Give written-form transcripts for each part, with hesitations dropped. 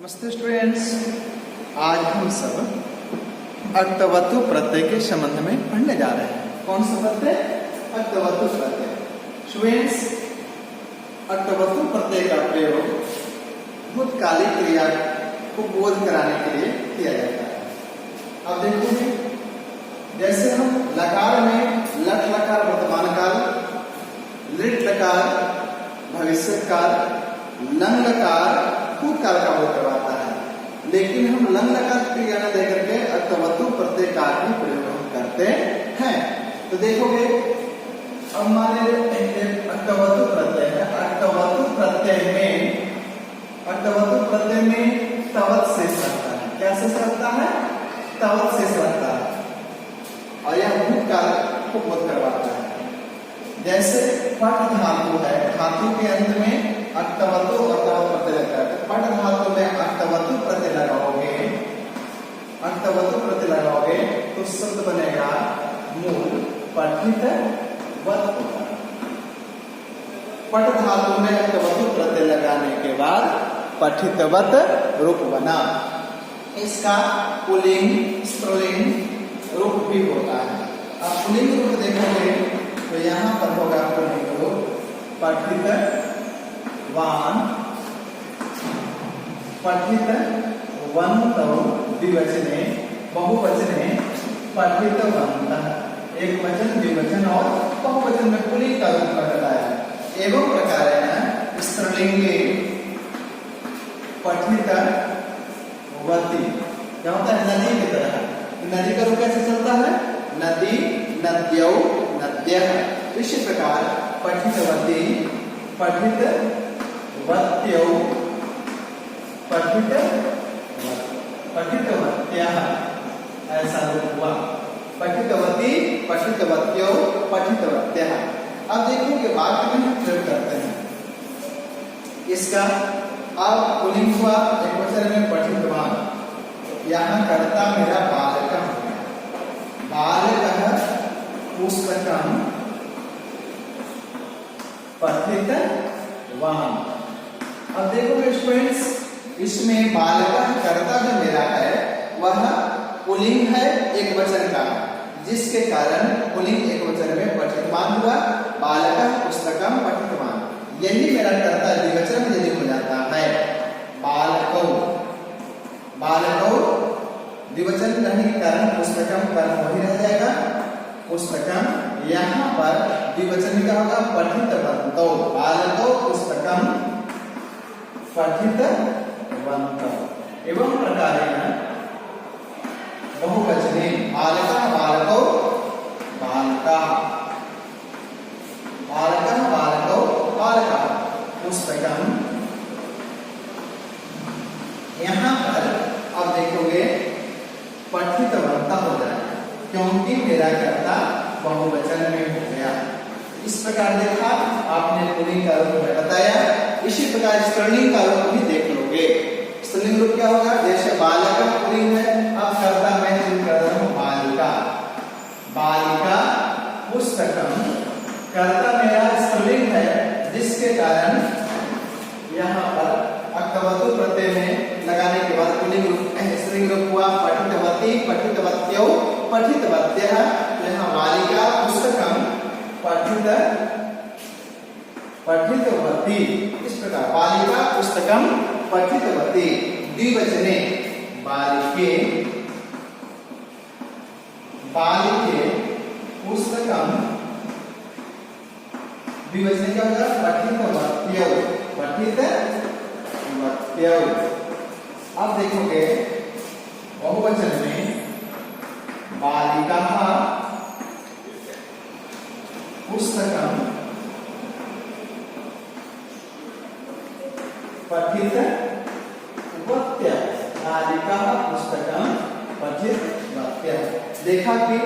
नमस्ते स्टूडेंट्स, आज हम सब अर्थवत्तु प्रत्यय के संबंध में पढ़ने जा रहे हैं। कौन सा प्रत्यय? अर्थवत्तु प्रत्यय। स्टूडेंट्स, अर्थवत्तु प्रत्यय का प्रयोग भूतकालिक क्रिया को बोध कराने के लिए किया जाता है। अब देखोगे, जैसे हम लकार में लट लकार वर्तमान काल, लिट लकार भविष्य काल, लंग लकार भूतकाल का बोध करवाता है, लेकिन हम लंग लकार क्रिया न देकर के अर्थवत्तु प्रत्यय का ही प्रयोग हम करते हैं। तो देखोगे, अब मान लीजिए अर्थवत्तु प्रत्यय है। अर्थवत्तु प्रत्यय में तवत शेष रहता है। क्या शेष रहता है? तवत शेष रहता है, और यह भूतकाल को बोध करवाता है। जैसे पट धातु है, धातु के अंत में अर्थवत्तु और तवत प्रत्यय लगता है। पट धातु में अर्थवत्तु प्रत्यय लगाओगे तो शब्द बनेगा मूल पठित वत। पट धातु में अर्थवत्तु प्रत्यय लगाने के बाद पठितवत रूप बना। इसका पुल्लिंग स्त्रीलिंग रूप भी होता है। अब पुल्लिंग रूप देखोगे तो यहाँ पर होगा पुल्लिंग रूप पठित वान, पठित वंतौ द्विवचने, बहुवचने पठितवन्तः। एक वचन, द्विवचन और बहुवचन में पुल्लिंग का रूप रहता है। एवं प्रकारेण स्त्रीलिंगे पठितवती। क्या होता है? नदी की तरह। नदी का रूप कैसे चलता है? नदी, नद्यौ, नद्यः। इसी प्रकार पठितवती, पठितवत्यौ, पठितवत्यः, ऐसा रूप हुआ। पठितवती, पठितवत्यौ, पठितवत्यः। अब देखो कि वाक्य में हम प्रयोग करते हैं इसका। अब पुल्लिंग हुआ, एक वचन में पठितवान। यहाँ कर्ता मेरा बालक हो गया। बालकः पुस्तकं पठितवान। अब देखोगे स्टूडेंट्स, इसमें बालक कर्ता जो मेरा है वह पुल्लिंग है, एक वचन का, जिसके कारण पुल्लिंग एक वचन में पठितवान हुआ। बालक पुस्तकम पठितवान। यही मेरा कर्ता द्विवचन में यदि हो जाता है बालकौ, बालकौ द्विवचन रहने के कारण पुस्तकम कर्म वही रह जाएगा, पुस्तकम। यहाँ पर द्विवचन में क्या होगा? पठितवन्तौ। बालकौ पुस्तकम पठितवन्तौ। एवं प्रकारेण बहुवचने बालकः बालकौ बालकाः, बालकः बालकौ बालकाः पुस्तकम। यहाँ पर अब देखोगे पठितवन्तः हो जाएगा, क्योंकि मेरा कर्ता बहुवचन में हो गया। इस प्रकार देखा आपने पुल्लिंग का रूप में बताया। इसी प्रकार स्त्रीलिंग का रूप भी देख लोगे। स्त्रीलिंग रूप क्या होगा? जैसे बालक पुल्लिंग है, अब कर्ता मैं चुन कर रहा हूं बालिका। बालिका पुस्तकम, कर्ता मेरा स्त्रीलिंग है, जिसके कारण यहाँ पर अर्थवत्तु प्रत्यय में लगाने के बाद पुल्लिंग रूप स्त्रीलिंग रूप हुआ। पठितवती, पठितवत्यौ, पठितवत्यः। यहाँ बालिका पुस्तकम पठितवती। इस प्रकार बालिका पुस्तकम पठितवती। द्विवचने बालिके, बालिके पुस्तकम। द्विवचने क्या होगा? पठितवत्यौ, पठितवत्यौ। अब देखोगे बहुवचन में बालिकाः पुस्तकम पठितवत्यः। बालिकाः पुस्तकम पठितवत्यः। देखा कि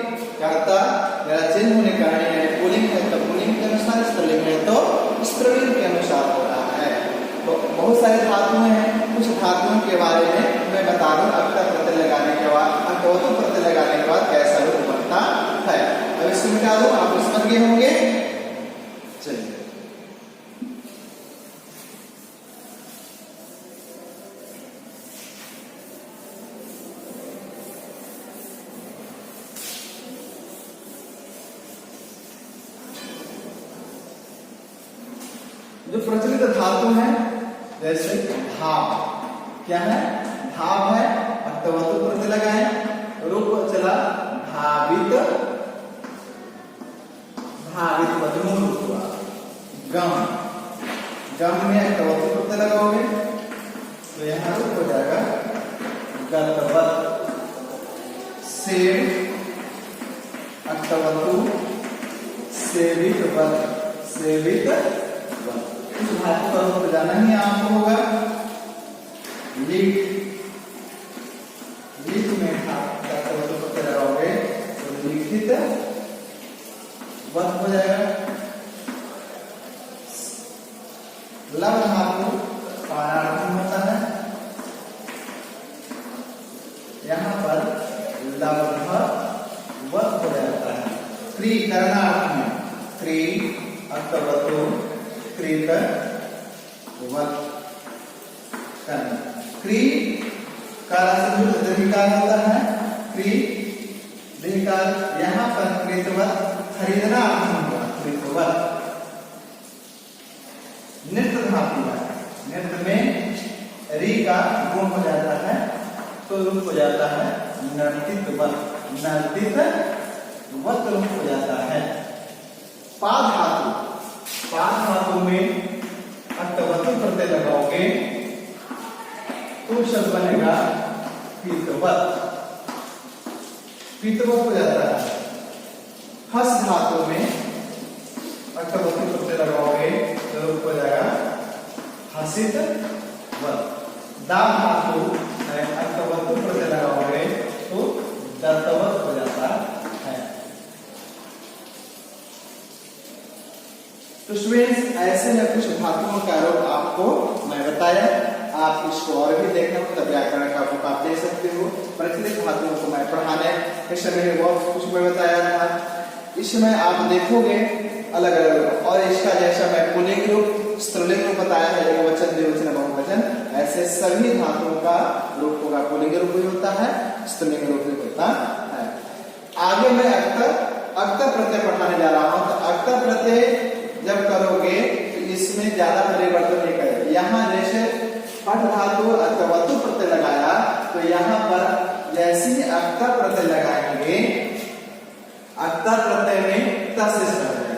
कर्ता मेरा चिन्ह होने के कारण यानी पुल्लिंग है तो पुल्लिंग के अनुसार, स्त्रीलिंग है तो स्त्रीलिंग के अनुसार हो रहा है। तो बहुत सारे धातुएं हैं, कुछ धातुओं के बारे में मैं बता दूं। अर्थवत्तु प्रत्यय लगाने के बाद, अर्थवत्तु प्रत्यय लगाने के बाद कैसा रूप बनता है। अब इसको मिटा दो, आप समझ गए होंगे। चलिए, जो प्रचलित धातु है जैसे धाव, क्या है? धाव है, अक्तवतु प्रत्यय लगाए, रूप चला धावित, धावित मजमूल हुआ। गम, गम में अक्तवतु प्रत्यय लगाओगे तो यहाँ रूप हो जाएगा गतवत। सेव, अक्तवतु सेवितवत, सेवितवत। इस धातु का रूप जाना ही आपको होगा। लिख, लिख में अक्तवतु प्रत्यय लगाओगे तो लिखित वत हो जाएगा। लव धातु पारार्थी होता है, यहाँ पर लब्ध वत हो जाता है। क्री करणार्थ में क्री अक्तवतु क्रीत वत करना। क्री काला से जो दीर्घिकार होता है, क्री दीर्घिकार, यहाँ पर कृतवत खरीदना अर्थ होगा, कृतवत। नृत्य धातु है, नृत्य में री का गुण हो जाता है तो रूप हो जाता है नर्तितवत, नर्तितवत रूप हो जाता है। पा धातु, पा धातु में अक्तवतु प्रत्यय लगाओगे तो शब्द बनेगा पीतवत, पीतवत हो जाता है। हस धातु में अक्तवतु प्रत्यय लगाओगे तो रूप हो जाएगा हसित वत। दा धातु में अक्तवतु प्रत्यय लगाओगे तो दत्तवत हो जाता है। तो स्टूडेंट्स ऐसे में कुछ धातुओं का रूप आपको मैं बताया, आप इसको और भी देखना हो तो व्याकरण का बुक आप दे सकते हो। प्रचलित धातुओं को मैं पढ़ाने के समय बहुत कुछ मैं बताया था, इसमें आप देखोगे अलग अलग। और इसका जैसा मैं पुल्लिंग रूप, स्त्रीलिंग रूप बताया है, एकवचन, द्विवचन, बहुवचन, ऐसे सभी धातुओं का रूप होगा। पुल्लिंग रूप भी होता है, स्त्रीलिंग रूप भी होता है। आगे मैं अक्ता प्रत्यय पढ़ाने जा रहा हूं। तो अक्ता प्रत्यय जब करोगे तो इसमें ज्यादा परिवर्तन नहीं करेगा। यहाँ जैसे पठ धातु अक्तवतु प्रत्यय लगाया तो यहाँ पर जैसे ही अक्ता प्रत्यय लगाएंगे, अक्ता प्रत्यय में त से जाएगा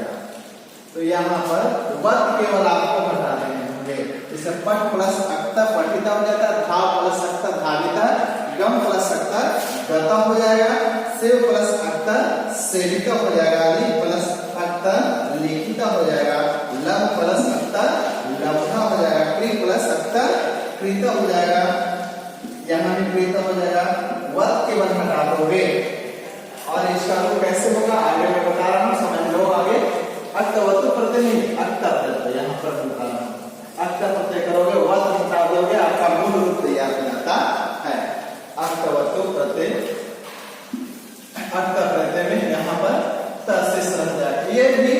तो यहाँ पर वत केवल आपको हटा देंगे होंगे। जैसे पठ प्लस अक्ता पठिता हो जाता है, धा प्लस अक्ता धाविता, गम प्लस अक्ता गता हो जाएगा, सेव प्लस अक्ता सेविता हो जाएगा, लि प्लस अक्ता लिखिता हो जाएगा, लव प्लस अक्ता लब्धा हो जाएगा, क्री प्लस अक्ता कृता हो जाएगा, यहाँ भी कृता हो जाएगा। वत केवल हटा दोगे और इसका रूप कैसे होगा आगे मैं बता रहा हूँ, समझ लो आगे। अक्तवतु प्रत्यय नहीं, अक्ता प्रत्यय यहाँ पर बता रहा हूँ। अक्ता प्रत्यय करोगे, वत हटा दोगे, आपका मूल रूप तैयार हो जाता है। अक्तवतु प्रत्यय, अक्ता प्रत्यय में यहाँ पर त से रह जाएगा। ये भी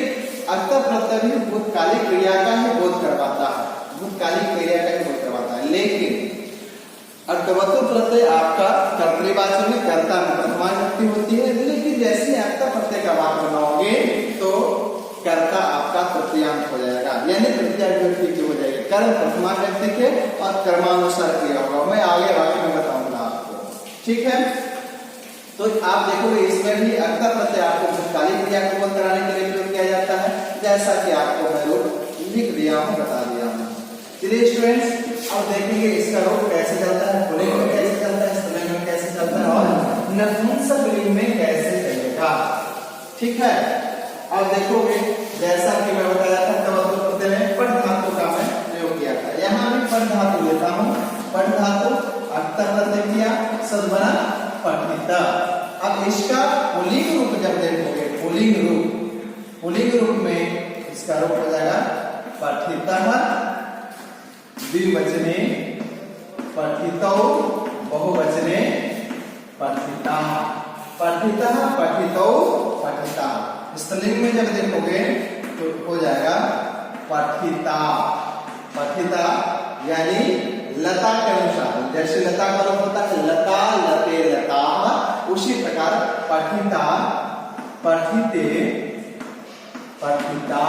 अक्ता प्रत्यय भी भूतकालिक क्रिया का ही बोध करवाता है, भूतकालिक क्रिया का ही बोध करवाता है। लेकिन अक्तवतु प्रत्यय आपका कर्तृवाचक में कर्ता में प्रथमा विभक्ति होती है, लेकिन जैसे अक्ता प्रत्यय का वाक्य बनाओगे तो कर्ता आपका तृतीयांत हो जाएगा, यानी तृतीय विभक्ति की हो जाएगी। कर्म प्रथमा विभक्ति के और कर्मानुसार क्रिया होगा, मैं आगे वाक्य में बताऊंगा आपको, ठीक है। तो आप देखोगे इसमें भी अक्ता प्रत्यय आपको भूतकालिक क्रिया को बोध कराने के लिए प्रयोग किया जाता है, जैसा कि आपको मैं रूप लिख दिया हूँ, बता दिया हूँ। चलिए स्टूडेंट्स अब देखेंगे इसका रूप कैसे चलता है, पुल्लिंग में कैसे चलता है, स्त्रीलिंग में कैसे चलता है और नपुंसक लिंग में कैसे चलेगा, ठीक है। अब देखोगे जैसा कि मैं बताया था अक्तवतु प्रत्यय में पठ धातु का मैं प्रयोग किया था, यहाँ भी पठ धातु लेता हूँ। पठ धातु अक्ता प्रत्यय किया, शब्द बना पठिता। अब इसका पुल्लिंग रूप जब देखोगे, पुल्लिंग रूप में इसका रूप हो जाएगा पठितः, द्विवचने पठितौ, बहुवचने पठिताः, पठितः पठितौ पठिता। स्त्रीलिंग में जब देखोगे तो हो जाएगा पठिता, पठिता यानी लता के अनुसार, जैसे लता का रूप होता है लता, लते, लता, उसी प्रकार पठिता, पठिते, पठिता,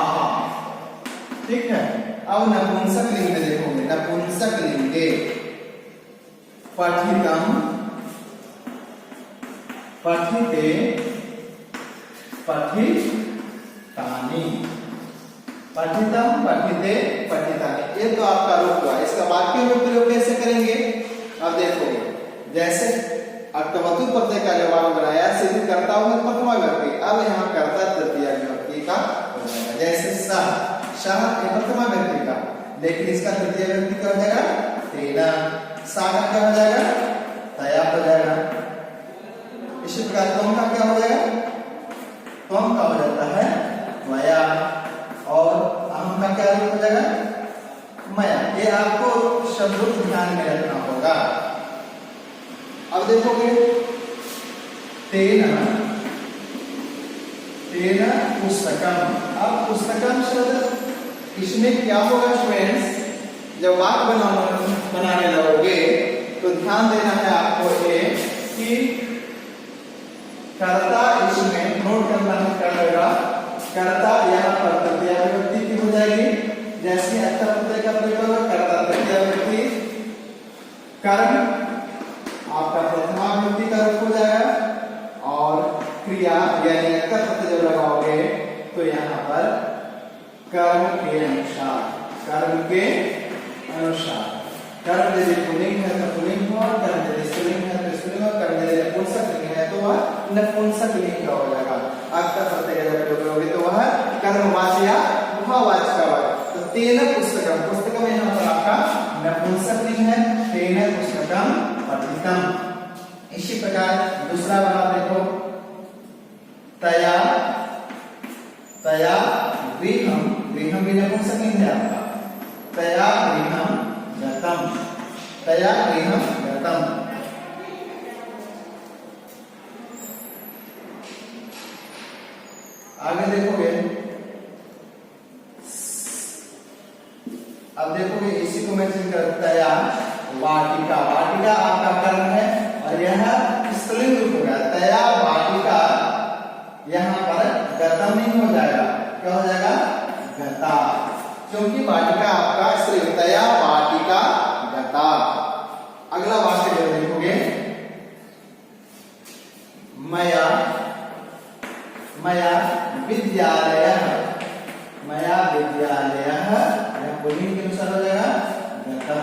ठीक है। अब नपुंसक लिंग में देखोगे, नपुंसक लिंगे पठितम पठिते पठितानि, पठितम पठिते पठितानि। ये तो आपका रूप हुआ। इसका वाक्य में प्रयोग कैसे करेंगे? अब देखोगे, जैसे अर्थवतु प्रत्यय का जब आप बनाया सिद्ध करता हूं प्रथमा व्यक्ति, अब यहाँ कर्ता तृतीया व्यक्ति का हो जाएगा। जैसे सह, सह प्रथमा व्यक्ति का, लेकिन इसका तृतीय व्यक्ति का हो जाएगा तेना, सा का क्या हो जाएगा? तया हो जाएगा। इसी प्रकार तुम का क्या हो जाएगा? तुम का हो जाता है मया, और अहम का क्या रूप हो जाएगा? मया। ये आपको शब्द ध्यान में रखना होगा। अब देखोगे, तेना तेना पुस्तकम। अब पुस्तकम शब्द इसमें क्या होगा स्टूडेंट्स? जब वाक्य बनाने लगोगे तो ध्यान देना है आपको ये कि कर्ता इसमें नोट करना पड़ेगा। कर्ता यहाँ पर तृतीय व्यक्ति की हो जाएगी, जैसे अर्थक प्रत्यय का प्रयोग होगा कर्ता तृतीय व्यक्ति, कर्म आपका प्रथमा व्यक्ति का रूप हो जाएगा, और क्रिया यानी अर्थक प्रत्यय जब लगाओगे तो यहाँ पर कर्म के अनुसार, कर्म के अनुसार, कर्म यदि पुल्लिंग है तो पुल्लिंग हुआ, कर्म यदि स्त्रीलिंग है तो स्त्रीलिंग हुआ, कर्म यदि नपुंसक लिंग है तो वह नपुंसक लिंग का हो जाएगा। अर्थक प्रत्यय जब प्रयोग करोगे तो वह कर्मवाची या उपवाची का होगा। तो तेन पुस्तकम, पुस्तकम यहाँ पर आपका नपुंसक लिंग है, तेन पुस्तकम पठितम। इसी प्रकार दूसरा बना देखो, तया तया गृहम, गृहम भी नपुंसक लिंग है आपका, तया गृहम गतम, तया गृहम गतम। आगे देखोगे, अब देखोगे इसी को मेंशन कर, तया वाटिका, वाटिका आपका कर्म है और यह स्त्रीलिंग रूप हो गया, तया वाटिका। यहाँ पर गतम नहीं हो जाएगा, क्या हो जाएगा? गता, क्योंकि वाटिका आपका स्त्रीलिंग, तया वाटिका गता। अगला वाक्य जो देखोगे, मया मया विद्यालयः, मया विद्यालयः, यह पुल्लिंग के अनुसार हो जाएगा गतः।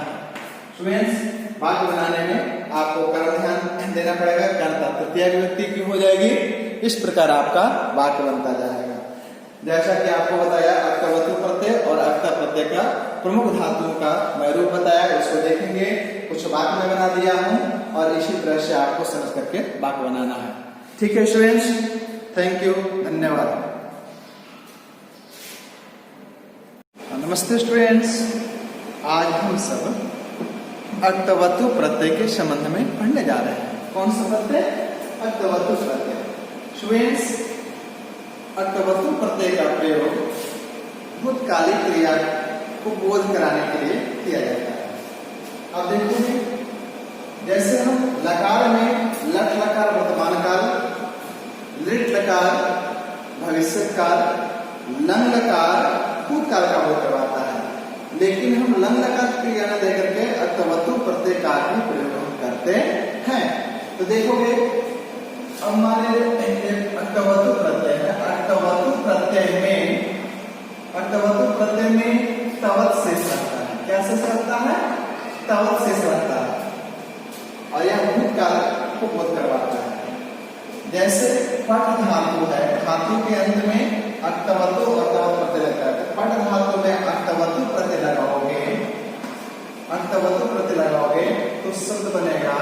स्टूडेंट्स, वाक्य बनाने में आपको कर्म ध्यान देना पड़ेगा, कर्ता तृतीय व्यक्ति की हो जाएगी। इस प्रकार आपका वाक्य बनता जाएगा। जैसा कि आपको बताया अर्थवतु प्रत्यय और अर्थ प्रत्यय का प्रमुख धातुओं का मैं रूप बताया, इसको देखेंगे। कुछ वाक्य में बना दिया हूं और इसी तरह से आपको समझ करके वाक्य बनाना है। ठीक है स्टूडेंट्स, थैंक यू, धन्यवाद। नमस्ते स्टूडेंट्स, आज हम सब अर्थवतु प्रत्यय के संबंध में पढ़ने जा रहे हैं। कौन सा प्रत्यय? अर्थवतु प्रत्यय। स्टूडेंट्स, अर्थवतु प्रत्यय का प्रयोग भूतकालिक क्रिया को बोध कराने के लिए किया जाता है। अब देखोगे, जैसे हम लकार में लट लकार वर्तमान काल, लिट लकार भविष्य काल, लंग लकार भूतकाल का बोध करवाता है, लेकिन हम लंग लकार क्रिया न देकर के अर्थवतु प्रत्यय का भी प्रयोग करते हैं। तो देखोगे, अब मान लीजिए अर्थवतु प्रत्यय है, अर्थवतु प्रत्यय में तवत शेष रहता है। क्या शेष रहता है? तवत शेष रहता है, और यह भूतकाल को बोध करवाता है। जैसे पट धातु है, धातु के अंत में अर्थवतु और तवत प्रत्यय लगता है। पट धातु में अर्थवतु प्रत्यय लगाओगे तो शब्द बनेगा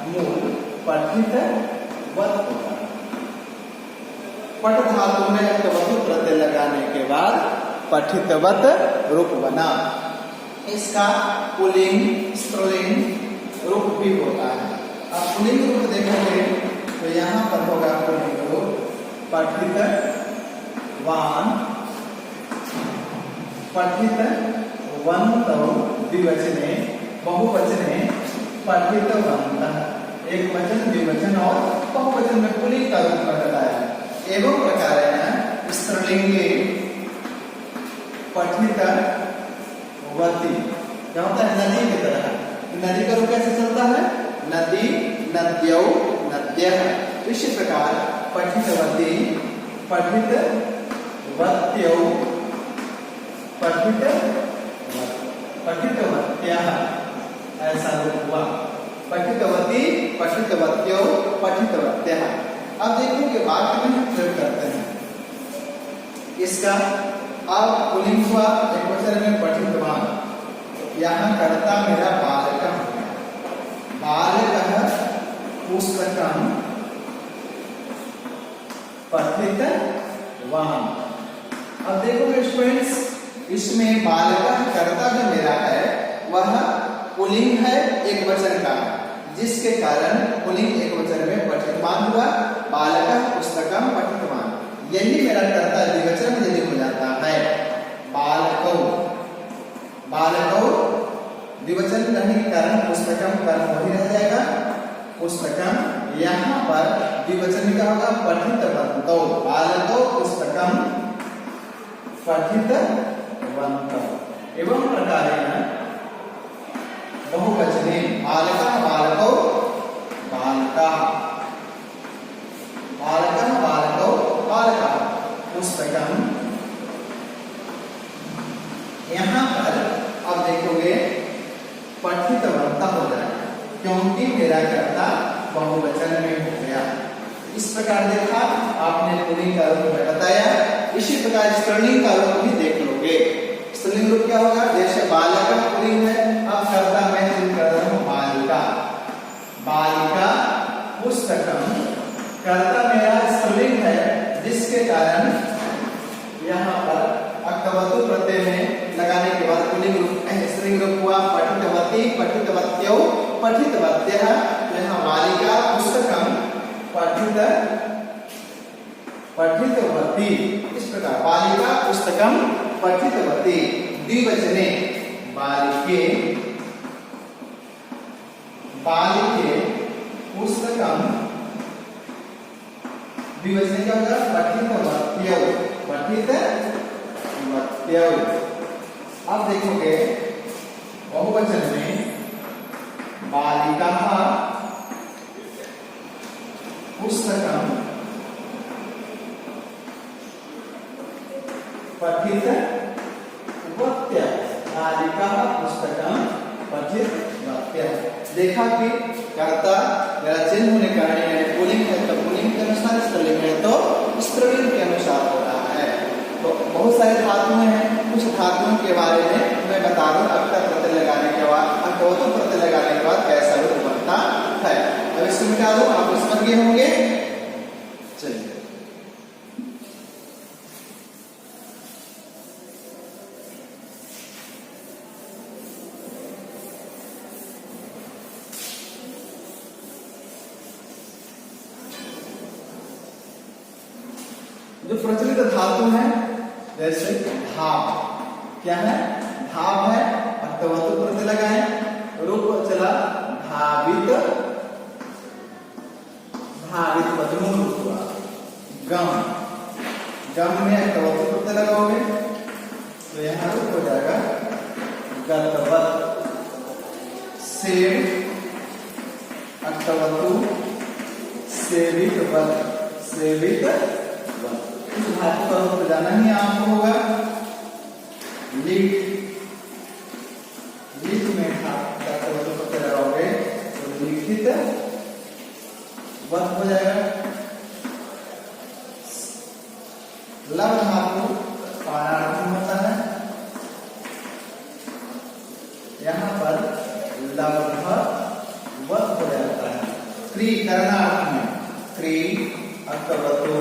मूल पठित वत होगा। पट धातु में अर्थवतु प्रत्यय लगाने के बाद पठितवत रूप बना। इसका पुल्लिंग स्त्रीलिंग रूप भी होता है। अब पुल्लिंग रूप देखोगे तो यहाँ पर होगा पुल्लिंग रूप पठितवान, पठितवन्तौ द्विवचने, बहुवचने पठितवन्तः। एक वचन, द्विवचन और बहुवचन में पुल्लिंग का रूप रहता है। एवं प्रकारेण स्त्रीलिंगे वती, क्या होता है? नदी की तरह। नदी का रूप कैसे चलता है? नदी, नद्यौ, नद्यः। इसी प्रकार पठितवती, पठितवत्यौ, पठितवत्यः, ऐसा रूप हुआ। पठितवती, पठितवत्यौ, पठितवत्यः। अब देखो कि वाक्य में हम प्रयोग करते हैं इसका। अब पुल्लिंग हुआ, एकवचन में पठितवान। यहाँ कर्ता मेरा बालकः हो गया। बालकः पुस्तकं पठितवान। अब देखो स्टूडेंट्स, इसमें बालकः कर्ता जो मेरा है वह पुल्लिंग है, एक वचन का, जिसके कारण पुल्लिंग एक वचन में पठितवान हुआ। बालकः पुस्तकं पठितवान। यही मेरा कर्ता द्विवचन में यदि हो जाता है बालकौ, बालकौ द्विवचन रहने के कारण पुस्तकम कर्म वही रह जाएगा, पुस्तकम। यहाँ पर द्विवचन क्या होगा? पठितवन्तौ, बालकौ पुस्तकम पठितवन्तौ। एवं प्रकारेण बहुवचने बालकः, बालकौ, बालकाः, बालकः, बालकौ, बालकाः पुस्तकम। यहाँ पर अब देखोगे पठितवन्तः हो जाएगा, क्योंकि मेरा कर्ता बहुवचन में हो गया। इस प्रकार देखा आपने पुल्लिंग का रूप बताया। इसी प्रकार स्त्रीलिंग का रूप भी देख लोगे। स्त्रीलिंग रूप क्या होगा? जैसे बालक पुल्लिंग है, अब कर्ता मैं चुन कर रहा हूं बालिका, बालिका पुस्तकम। कर्ता मेरा स्त्रीलिंग है, जिसके कारण यहाँ पर अक्तवतु प्रत्यय में लगाने के बाद पुल्लिंग रूप स्त्रीलिंग रूप हुआ पठितवती, पठितवत्यौ, पठितवत्यः। यहाँ बालिका पुस्तकम पठितवती। इस प्रकार बालिका पुस्तकम पठितवती। द्विवचने बालिके, बालिके पुस्तकम। द्विवचने क्या होगा? पठितवत्यौ, पठितवत्यौ। अब देखोगे बहुवचन में बालिकाः पुस्तकं पठितवत्यः, बालिकाः पुस्तकं पठितवत्यः। देखा कि कर्ता मेरा चिन्ह होने के कारण पुल्लिंग है तो पुल्लिंग के अनुसार, स्त्रीलिंग है तो स्त्रीलिंग के अनुसार हो रहा है। तो बहुत सारे धातुएं हैं, कुछ धातुओं के बारे में मैं बता दूं। अक्ता प्रत्यय लगाने के बाद, अक्तवतु प्रत्यय लगाने के बाद कैसा रूप बनता है। अब इसको मिटा दो, आप समझ गए होंगे। चलिए जो प्रचलित धातु है, जैसे धाव, क्या है? धाव है, अक्तवतु प्रत्यय लगाए, रूप चला धावित, धावित बदमूल रूप हुआ। गम, गम में अक्तवतु प्रत्यय लगाओगे तो यहाँ रूप हो जाएगा गतवत। सेव, अक्तवतु सेवितवत, सेवितवत। इस धातु का रूप जाना ही आपको होगा। लिट, लिट में अक्तवतु प्रत्यय लगाओगे तो लिखित वत हो जाएगा। लव धातु पारार्थी होता है, यहाँ पर लब्ध वत हो जाता है। क्री करणार्थ में क्री, अक्तवतु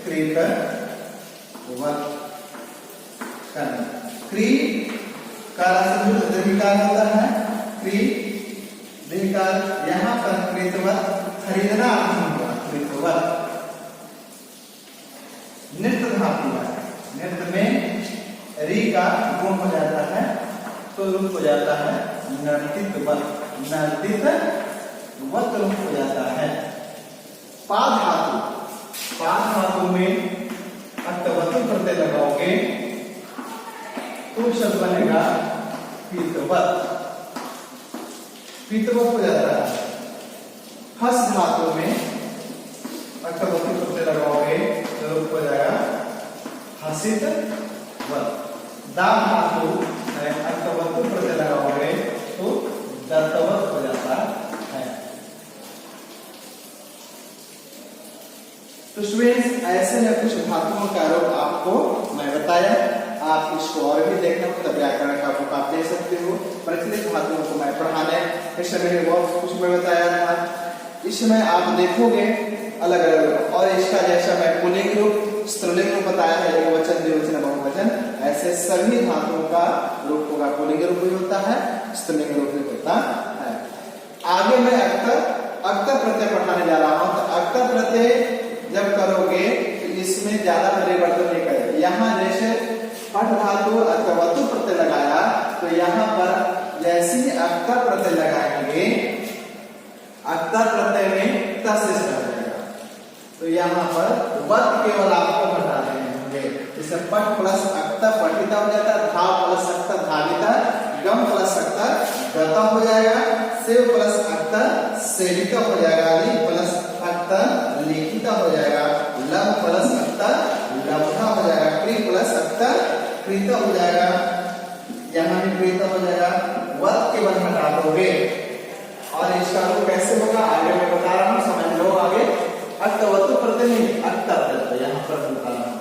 कृत वत करना। क्री का दीर्घकार होता है, क्री दीर्घकार। यहाँ पर कृतवत खरीदना अर्थ होगा, कृतवत। नृत्य धातु है, नृत्य में री का गुण हो जाता है तो रूप हो जाता है नर्तितवत, नर्तितवत रूप हो जाता है। पा धातु, पा धातु में अक्तवतु प्रत्यय लगाओगे तो शब्द बनेगा पितवत, पितवत हो जाता है। हस धातु में अष्टवतु प्रत्यय लगाओगे तो रूप हो जाएगा हसित वत। दा धातु में अष्टवतु प्रत्यय लगाओगे तो दत्तवत हो जाता है। तो स्टूडेंट्स ऐसे में कुछ धातुओं का रूप आपको मैं बताया। आप इसको और भी देखना हो तो व्याकरण का बुक आप ले सकते हो। प्रचलित धातुओं को मैं पढ़ाने के समय में बहुत कुछ मैं बताया था। इसमें आप देखोगे अलग अलग, और इसका जैसा मैं पुल्लिंग रूप स्त्रीलिंग रूप बताया है, एक वचन द्विवचन बहुवचन, ऐसे सभी धातुओं का रूप होगा। पुल्लिंग रूप भी होता है, स्त्रीलिंग रूप भी होता है। आगे मैं अक्तर प्रत्यय पढ़ाने जा रहा हूँ। तो अक्तर प्रत्यय जब करोगे तो इसमें ज्यादा परिवर्तन नहीं करेगा। यहाँ जैसे पठ धातु अक्तवतु प्रत्यय लगाया तो यहाँ पर जैसे ही अक्तर प्रत्यय लगाएंगे, अक्तर प्रत्यय में त शेष रह जाएगा। तो यहाँ पर वत केवल आपको हटा देने होंगे। जैसे पठ प्लस अक्तर पठिता हो जाता है, धा प्लस अक्तर धाविता, गम प्लस अक्तर गता हो जाएगा, सेव प्लस अक्तर सेविता हो जाएगा, ली प्लस अक्तर लिखिता हो जाएगा, लब प्लस अक्तर लब्धा हो जाएगा, क्री प्लस अक्तर कृता हो जाएगा, यहाँ भी कृता हो जाएगा। वत केवल हटा दोगे और इसका रूप कैसे होगा आगे मैं बता रहा हूँ, समझ लो आगे। अक्तवतु प्रत्यय नहीं, अक्तर प्रत्यय यहाँ पर बता रहा हूँ।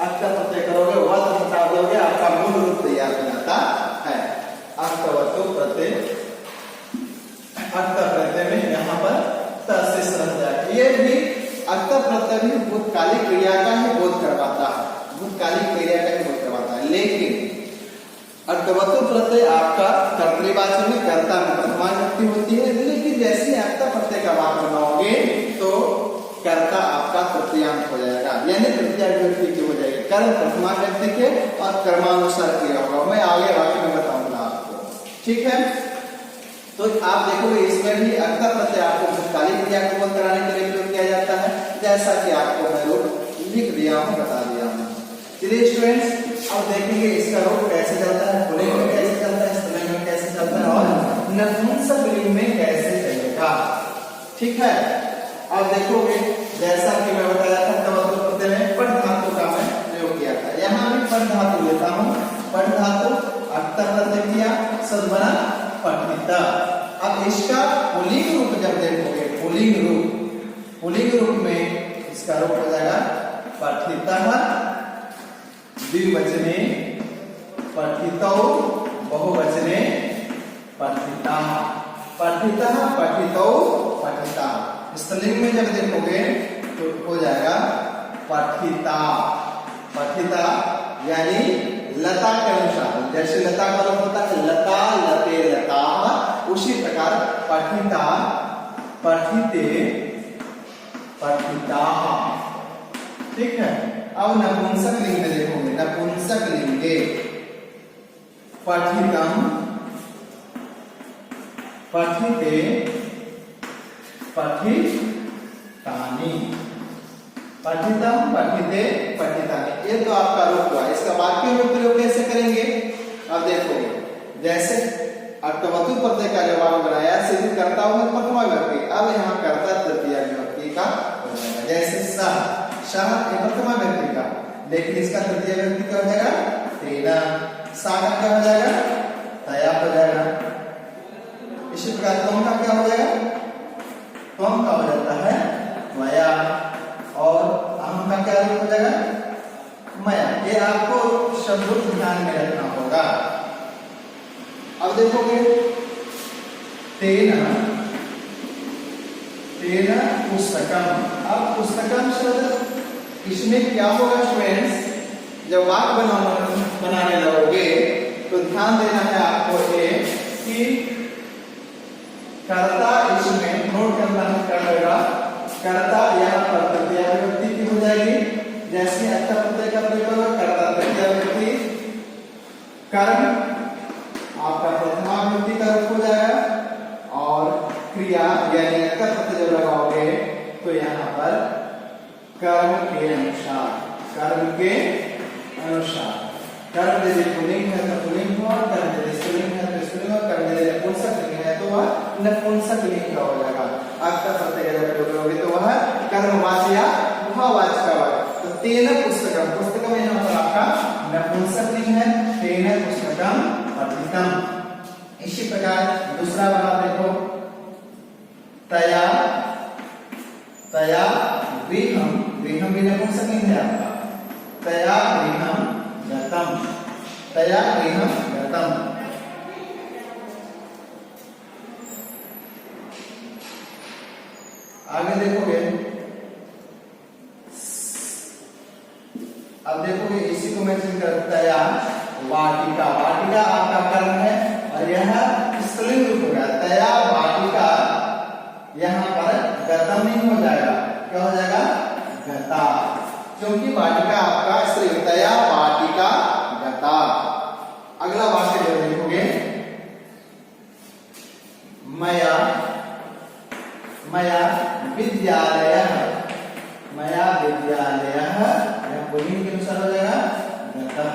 अक्तर प्रत्यय करोगे, वत हटा दोगे, आपका मूल रूप तैयार हो जाता है। अक्तवतु प्रत्यय, अक्तर प्रत्यय में यहाँ पर त शेष रह जाएगा। ये भी अक्तर प्रत्यय भी भूतकालिक क्रिया का ही बोध करवाता है, भूतकालिक क्रिया का ही बोध करवाता है। लेकिन अक्तवतु प्रत्यय आपका कर्तृवाचक में कर्ता में प्रथमा विभक्ति होती है। लेकिन जैसे ही अक्तर प्रत्यय का वाक्य बनाओगे तो कर्ता आपका तृतीयांत हो जाएगा, यानी तृतीया विभक्ति की हो जाएगी। कर्म प्रथमा विभक्ति के और कर्मानुसार क्रिया होगा। मैं आगे वाक्य में बताऊंगा आपको, ठीक है। तो आप देखोगे इसमें भी अक्तर प्रत्यय आपको भूतकालिक क्रिया को बोध कराने के लिए प्रयोग किया जाता है, जैसा कि आपको मैं रूप लिख दिया हूँ, बता दिया हूँ। चलिए स्टूडेंट्स, अब देखेंगे इसका रूप कैसे चलता है, पुल्लिंग में कैसे चलता है, स्त्रीलिंग में कैसे चलता है और नपुंसक लिंग में कैसे चलेगा, ठीक है। अब देखोगे जैसा कि मैं बताया था अक्तवतु प्रत्यय में पठ धातु का मैं प्रयोग किया था। यहाँ भी पठ धातु लेता हूँ, पठ धातु अक्तर प्रत्यय किया, सद बना पठिता। अब इसका पुल्लिंग रूप जब देखोगे, पुल्लिंग रूप में इसका रूप हो जाएगा पठिता, द्विवचने पठितौ, बहुवचने पठिता, पठिता पठितौ पठिता। स्त्रीलिंग में जब देखोगे तो हो जाएगा पठिता, पठिता यानी लता के अनुसार, जैसे लता का रूप होता है लता, लते, लता, उसी प्रकार पठिता, पठिते, पठिता, ठीक है। अब नपुंसक लिंग में देखोगे, नपुंसक लिंगे पठितम, पठिते, पठितानि, पठितम, पठिते, पठितानि। ये तो आपका रूप हुआ। इसका वाक्य में प्रयोग कैसे करेंगे, अब देखोगे जैसे अक्तवतु प्रत्यय का जवाब बनाया, सिद्ध करता हूं प्रथमा विभक्ति, अब यहाँ करता तृतीया विभक्ति का हो जाएगा। जैसे शाह प्रथमा विभक्ति का, लेकिन इसका तृतीय विभक्ति क्या हो जाएगा, तेना। सा का क्या हो जाएगा, तया हो जाएगा। इसी प्रकार तुम का क्या हो जाएगा, तुम का हो जाता है मया, और अहम का क्या रूप हो जाएगा, मया। ये आपको शब्दों को ध्यान में रखना होगा। अब देखोगे तेना, तेना पुस्तकम। अब पुस्तकम शब्द इसमें क्या होगा स्टूडेंट्स, जब वाक्य बनाने लगोगे तो ध्यान देना है आपको ये कि कर्ता इसमें नोट करना है, कर लेगा कर्ता यहाँ पर तृतीया विभक्ति की हो जाएगी। जैसे अक्तर प्रत्यय का प्रयोग होगा, कर्ता तृतीया विभक्ति, कर्म आपका प्रथमा विभक्ति का रूप हो जाएगा, और क्रिया यानी अक्तर प्रत्यय जब लगाओगे तो यहाँ पर कर्म के अनुसार, कर्म के अनुसार, कर्म यदि पुल्लिंग है तो पुल्लिंग हो, कर्म यदि स्त्रीलिंग है तो स्त्रीलिंग हो, नपुंसक लिंग का हो जाएगा। अक्त प्रत्यय का जब प्रयोग करोगे तो वह कर्मवाची या भाववाची का होगा। तो तेन पुस्तकम, पुस्तकम यहाँ पर आपका नपुंसक लिंग है, तेन पुस्तकम पठितम। इसी प्रकार दूसरा बना देखो, तया, तया गृहम, गृहम भी नपुंसक लिंग है आपका, तया गृहम गतम, तया गृहम गतम। आगे देखोगे, अब देखोगे इसी को मेंशन कर, तया वाटिका, वाटिका आपका कर्म है और यह स्त्रीलिंग रूप हो गया, तया वाटिका, यहाँ पर गतम नहीं हो जाएगा, क्या हो जाएगा, गता, क्योंकि वाटिका आपका स्त्री, तया वाटिका गता। अगला वाक्य जो देखोगे, मया, मया विद्यालयः, मया विद्यालयः, यह पुल्लिंग के अनुसार हो जाएगा गतः।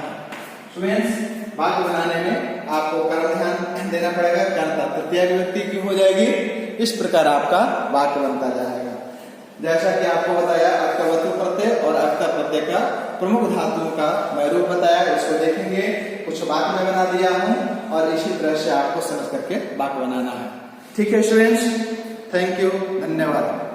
स्टूडेंट्स, वाक्य बनाने में आपको कर्म ध्यान देना पड़ेगा, कर्ता तृतीया विभक्ति की हो जाएगी, इस प्रकार आपका वाक्य बनता जाएगा। जैसा कि आपको बताया अक्तवतु प्रत्यय और अक्त प्रत्यय का प्रमुख धातुओं का मैं रूप बताया, इसको देखेंगे, कुछ वाक्य में बना दिया हूं और इसी तरह से आपको समझ करके वाक्य बनाना है। ठीक है स्टूडेंट्स, थैंक यू, धन्यवाद।